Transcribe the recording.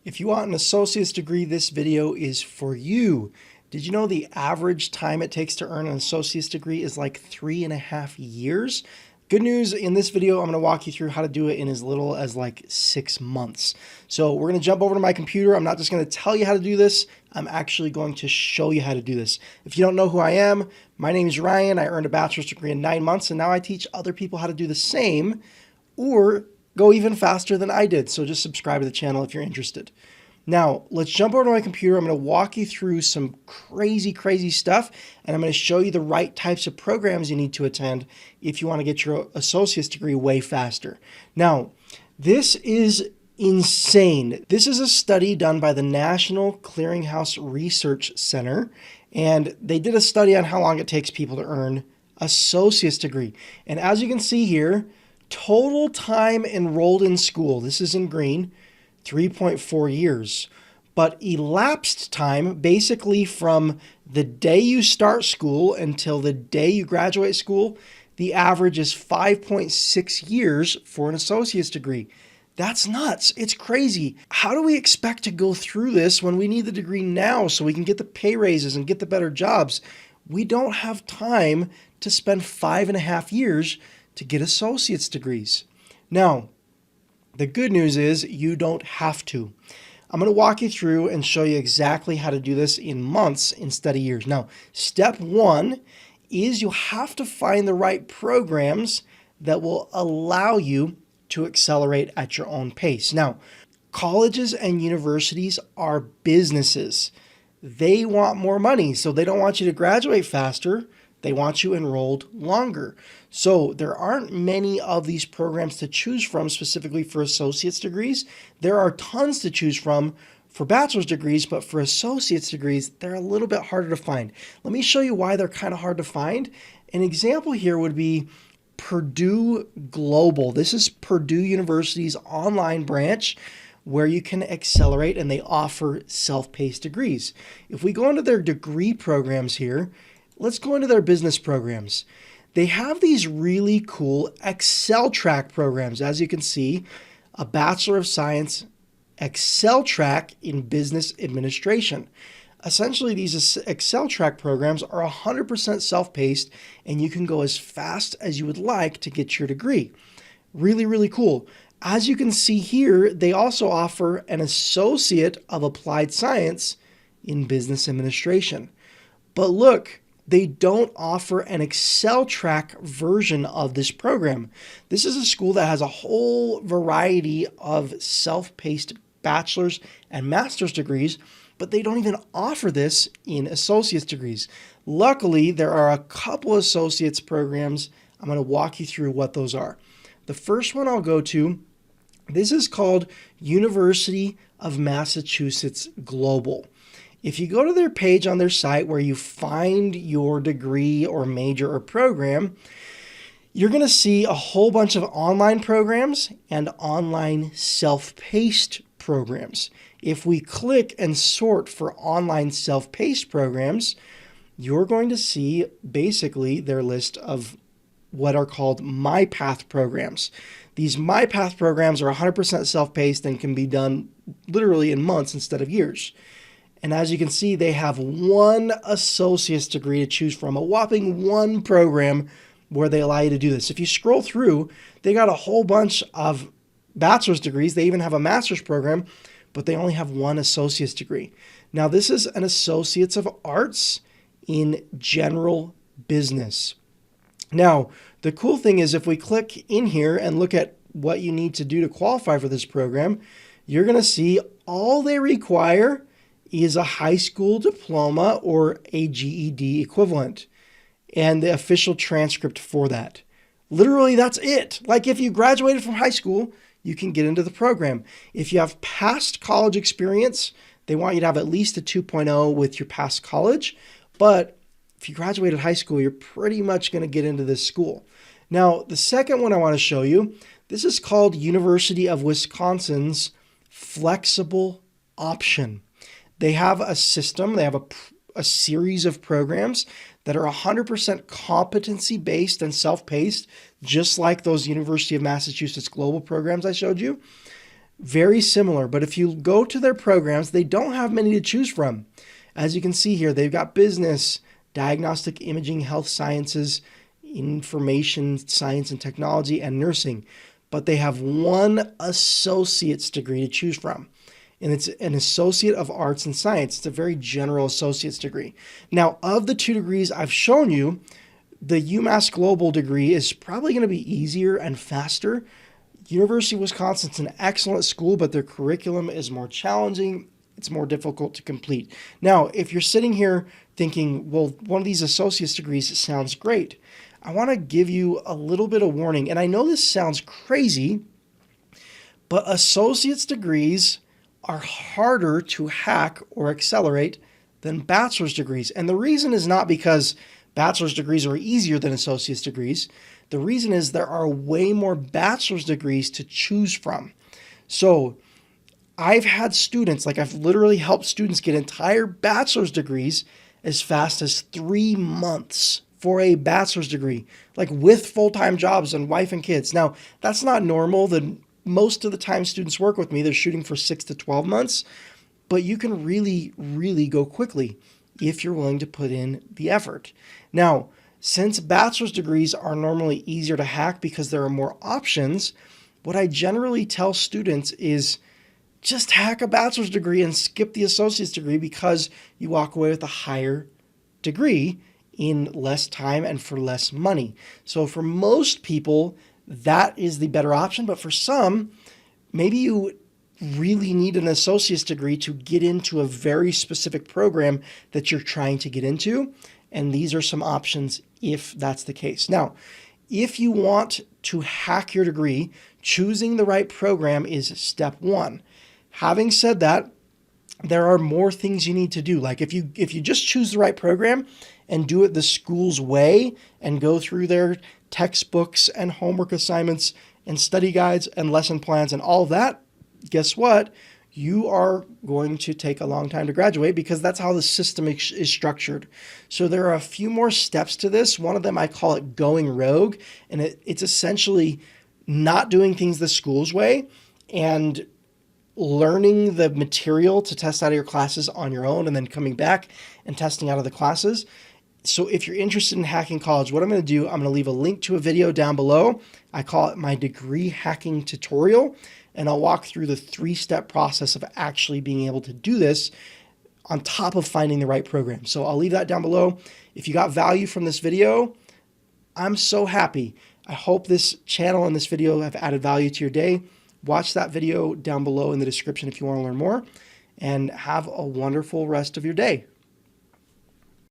If you want an associate's degree, this video is for you. Did you know the average time it takes to earn an associate's degree is like 3.5 years? Good news, in this video, I'm going to walk you through how to do it in as little as like 6 months. So we're going to jump over to my computer. I'm not just going to tell you how to do this. I'm actually going to show you how to do this. If you don't know who I am, my name is Ryan. I earned a bachelor's degree in 9 months, and now I teach other people how to do the same or go even faster than I did. So just subscribe to the channel if you're interested. Now, let's jump over to my computer. I'm going to walk you through some crazy stuff, and I'm going to show you the right types of programs you need to attend if you want to get your associate's degree way faster. Now, this is insane. This is a study done by the National Clearinghouse Research Center, and they did a study on how long it takes people to earn associate's degree. And as you can see here, total time enrolled in school, this is in green, 3.4 years. But elapsed time, basically from the day you start school until the day you graduate school, the average is 5.6 years for an associate's degree. That's nuts. It's crazy. How do we expect to go through this when we need the degree now so we can get the pay raises and get the better jobs? We don't have time to spend 5.5 years to get associate's degrees. Now, the good news is you don't have to. I'm going to walk you through and show you exactly how to do this in months instead of years. Now, step one is you have to find the right programs that will allow you to accelerate at your own pace. Now, colleges and universities are businesses. They want more money, so they don't want you to graduate faster. They want you enrolled longer. So there aren't many of these programs to choose from specifically for associate's degrees. There are tons to choose from for bachelor's degrees, but for associate's degrees, they're a little bit harder to find. Let me show you why they're kind of hard to find. An example here would be Purdue Global. This is Purdue University's online branch where you can accelerate, and they offer self-paced degrees. If we go into their degree programs here, let's go into their business programs. They have these really cool Excel track programs. As you can see, a Bachelor of Science Excel track in Business Administration. Essentially, these Excel track programs are 100% self-paced, and you can go as fast as you would like to get your degree. Really cool. As you can see here, they also offer an Associate of Applied Science in Business Administration. But look, they don't offer an Excel track version of this program. This is a school that has a whole variety of self-paced bachelor's and master's degrees, but they don't even offer this in associate's degrees. Luckily, there are a couple associate's programs. I'm going to walk you through what those are. The first one I'll go to, this is called University of Massachusetts Global. If you go to their page on their site where you find your degree or major or program, you're going to see a whole bunch of online programs and online self-paced programs. If we click and sort for online self-paced programs, you're going to see basically their list of what are called MyPath programs. These MyPath programs are 100% self-paced and can be done literally in months instead of years. And as you can see, they have one associate's degree to choose from, a whopping one program where they allow you to do this. If you scroll through, they got a whole bunch of bachelor's degrees. They even have a master's program, but they only have one associate's degree. Now, this is an Associates of Arts in General Business. Now, the cool thing is if we click in here and look at what you need to do to qualify for this program, you're going to see all they require is a high school diploma or a GED equivalent and the official transcript for that. Literally, that's it. Like if you graduated from high school, you can get into the program. If you have past college experience, they want you to have at least a 2.0 with your past college. But if you graduated high school, you're pretty much going to get into this school. Now, the second one I want to show you, this is called University of Wisconsin's Flexible Option. They have a system, they have a series of programs that are 100% competency-based and self-paced, just like those University of Massachusetts Global programs I showed you. very similar, but if you go to their programs, they don't have many to choose from. As you can see here, they've got business, diagnostic imaging, health sciences, information science and technology, and nursing. But they have one associate's degree to choose from. And it's an Associate of Arts and Science. It's a very general associate's degree. Now, of the 2 degrees I've shown you, the UMass Global degree is probably going to be easier and faster. University of Wisconsin's an excellent school, but their curriculum is more challenging. It's more difficult to complete. Now, if you're sitting here thinking, well, one of these associate's degrees sounds great, I want to give you a little bit of warning. And I know this sounds crazy, but associate's degrees are harder to hack or accelerate than bachelor's degrees. And the reason is not because bachelor's degrees are easier than associate's degrees. The reason is there are way more bachelor's degrees to choose from. So I've had students, like I've literally helped students get entire bachelor's degrees as fast as 3 months for a bachelor's degree, like with full-time jobs and wife and kids. Now, that's not normal. Most of the time students work with me, they're shooting for 6 to 12 months, but you can really, really go quickly if you're willing to put in the effort. Now, since bachelor's degrees are normally easier to hack because there are more options, what I generally tell students is just hack a bachelor's degree and skip the associate's degree because you walk away with a higher degree in less time and for less money. So for most people, that is the better option. But for some, maybe you really need an associate's degree to get into a very specific program that you're trying to get into. And these are some options if that's the case. Now, if you want to hack your degree, choosing the right program is step 1. Having said that, there are more things you need to do. Like if you just choose the right program and do it the school's way and go through their textbooks and homework assignments and study guides and lesson plans and all of that, guess what? You are going to take a long time to graduate because that's how the system is structured. So there are a few more steps to this. One of them, I call it going rogue, and it's essentially not doing things the school's way and learning the material to test out of your classes on your own and then coming back and testing out of the classes. So if you're interested in hacking college, what I'm going to do, I'm going to leave a link to a video down below. I call it my degree hacking tutorial, and I'll walk through the 3-step process of actually being able to do this on top of finding the right program. So I'll leave that down below. If you got value from this video, I'm so happy. I hope this channel and this video have added value to your day. Watch that video down below in the description if you want to learn more, and have a wonderful rest of your day.